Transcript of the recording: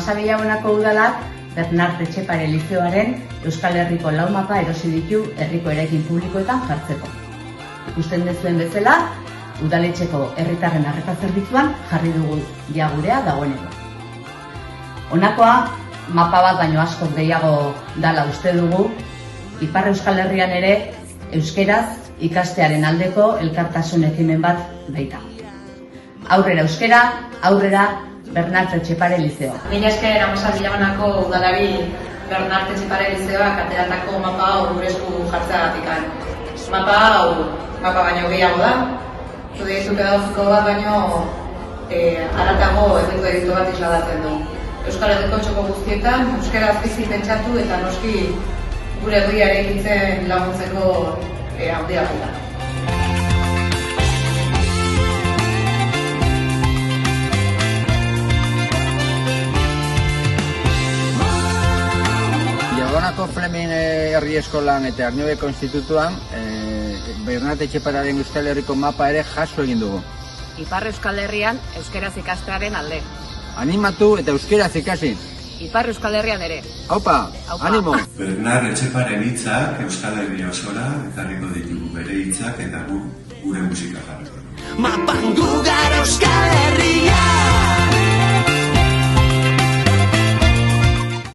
Amazabillabonako udalak Bernart Etxepare Lizeoaren Euskal Herriko lau mapa erosi ditu herriko eraikin publikoetan jartzeko. Ikusten dezuen bezala, udaletxeko herritarren arreta zerbitzuan jarri dugu ja gurea dagoeneko. Honakoa, mapa bat baino askoz gehiago dala uste dugu, Ipar Euskal Herrian ere euskeraz ikastearen aldeko elkartasun ekimen bat baita. Aurrera euskera, aurrera Bernart Etxepare Lizeoa. Mila esker Amazabillabonako udalari Bernart Etxepare Lizeoak ateratako mapa hau gure esku jartzeagatik. Mapa baino gehiago da. Zude izu pedagogiko bat baino haratago efektu editu bat isladatzen du. Euskal Herriko txoko guztietan euskaraz bizi pentsatu eta noski gure herria eraikitzen laguntzeko handia da. Bilabonako Flemin herri eskolan eta Arniobeko institutuan Bernart Etxeparearen Euskal Herriko mapa ere jaso egin dugu. Ipar Euskal Herrian euskeraz ikastearen alde. Animatu eta euskeraz ikasi. Ipar Euskal Herrian ere. Aupa, animo! Bernart Etxeparen hitzak Euskal Herria osora ekarriko ditugu bere hitzak eta gure musika jarriko. Mapan gu gara Euskal Herria.